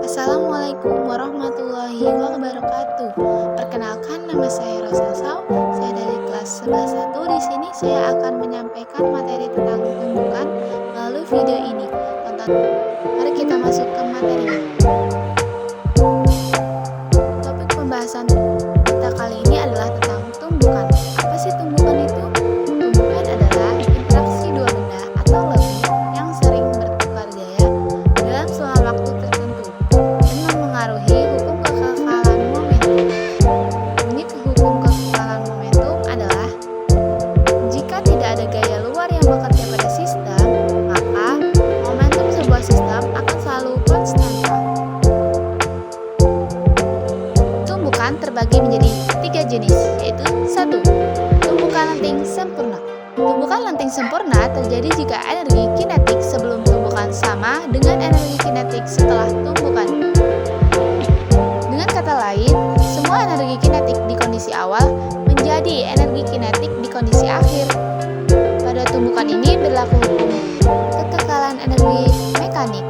Assalamualaikum warahmatullahi wabarakatuh. Perkenalkan, nama saya Rosa Sau. Saya dari kelas 11 1. Di sini saya akan menyampaikan materi tentang tumbukan melalui video ini. Tonton. Mari kita masuk ke materinya. Topik pembahasan kita kali ini adalah tentang tumbukan. Apa sih tumbukan itu? Tumbukan adalah interaksi dua benda atau lebih yang sering bertukar gaya dalam selang waktu tertentu dan mempengaruhi hukum kekekalan momentum. Bunyi hukum kekekalan momentum adalah jika tidak ada gaya luar yang bekerja pada sistem, maka momentum sebuah sistem akan selalu konstanta. Tumbukan terbagi menjadi 3 jenis, yaitu 1. Tumbukan lenting sempurna. Tumbukan lenting sempurna terjadi jika energi kinetik sebelum tumbukan sama dengan energi kinetik setelah tumbukan. Dengan kata lain, semua energi kinetik di kondisi awal menjadi energi kinetik di kondisi akhir. Pada tumbukan ini berlaku hukum kekekalan energi mekanik.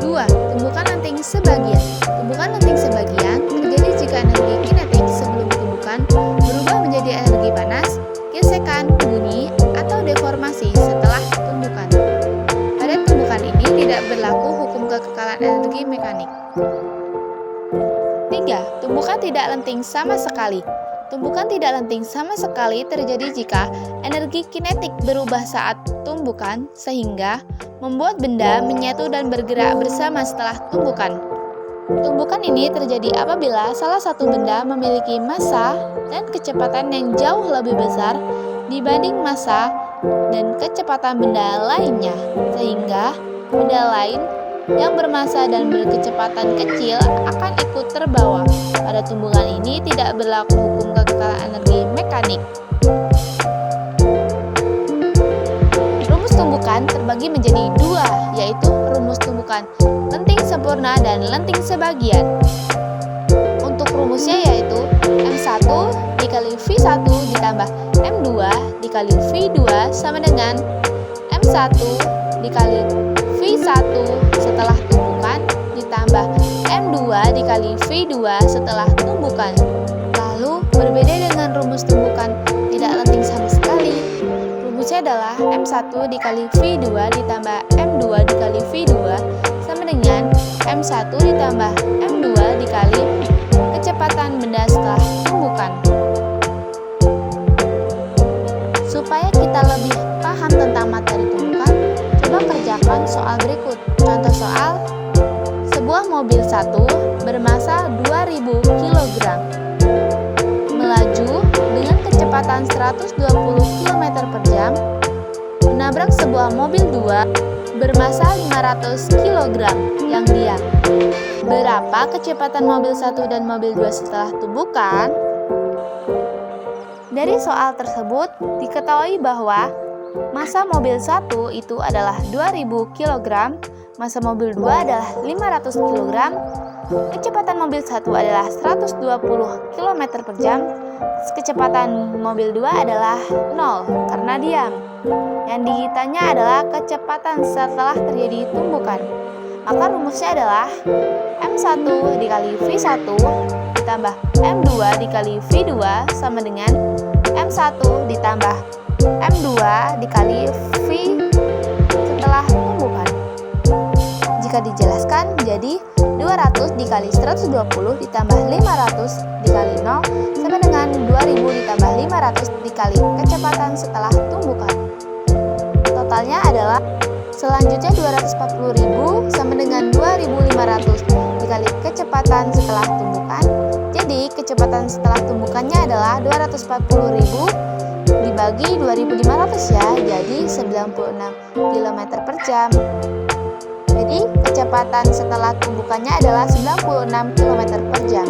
2. Tumbukan lenting sebagian. Tumbukan lenting sebagian terjadi jika energi kinetik sebelum tumbukan berubah menjadi energi panas, gesekan, bunyi, atau deformasi setelah tumbukan. Pada tumbukan ini tidak berlaku hukum kekekalan energi mekanik. 3. Tumbukan tidak lenting sama sekali. Tumbukan tidak lenting sama sekali terjadi jika energi kinetik berubah saat tumbukan sehingga membuat benda menyatu dan bergerak bersama setelah tumbukan. Tumbukan ini terjadi apabila salah satu benda memiliki massa dan kecepatan yang jauh lebih besar dibanding massa dan kecepatan benda lainnya, sehingga benda lain yang bermassa dan berkecepatan kecil akan ikut terbawa. Pada tumbukan ini tidak berlaku hukum kekekalan energi mekanik. Rumus tumbukan terbagi menjadi 2, yaitu rumus tumbukan lenting sempurna dan lenting sebagian. Untuk rumusnya yaitu M1 dikali V1 ditambah M2 dikali V2 sama dengan M1 dikali V1 setelah tumbukan ditambah M2 dikali V2 setelah tumbukan. Lalu berbeda dengan rumus tumbukan tidak lenting sama sekali. Rumusnya adalah M1 dikali V2 ditambah M2 dikali V2 sama dengan M1 ditambah M2 dikali kecepatan benda setelah tumbukan. Supaya kita lebih paham tentang materi tumbukan, coba kerjakan soal berikut. Contoh soal, sebuah mobil 1 bermassa 2000 kg melaju dengan kecepatan 120 km per jam menabrak sebuah mobil 2 bermassa 500 kg yang diam. Berapa kecepatan mobil 1 dan mobil 2 setelah tumbukan? Dari soal tersebut diketahui bahwa massa mobil 1 itu adalah 2000 kg, massa mobil 2 adalah 500 kg, kecepatan mobil 1 adalah 120 km per jam, kecepatan mobil 2 adalah 0 karena diam. Yang ditanya adalah kecepatan setelah terjadi tumbukan. Maka rumusnya adalah M1 dikali V1 ditambah M2 dikali V2 sama dengan M1 ditambah M2 dikali V setelah tumbukan. Jika dijelaskan jadi 200 dikali 120 ditambah 500 dikali 0 sama dengan 2000 ditambah 500 dikali kecepatan setelah tumbukan. Totalnya adalah selanjutnya 240.000 sama dengan 2.500 dikali kecepatan setelah tumbukan. Jadi kecepatan setelah tumbukannya adalah 240.000 dibagi 2.500 ya, jadi 96 km per jam. Jadi kecepatan setelah tumbukannya adalah 96 km per jam.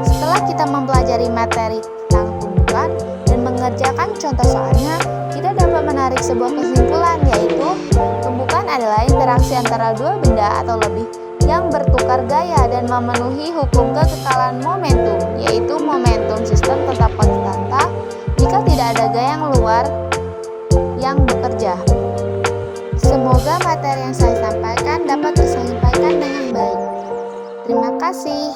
Setelah kita mempelajari materi tentang tumbukan dan mengerjakan contoh soalnya, kita dapat menarik sebuah kesimpulan, yaitu tumbukan adalah interaksi antara dua benda atau lebih yang bertukar gaya dan memenuhi hukum kekekalan momentum, yaitu momentum sistem tetap konstanta jika tidak ada gaya yang luar yang bekerja. Semoga materi yang saya sampaikan dapat disampaikan dengan baik. Terima kasih.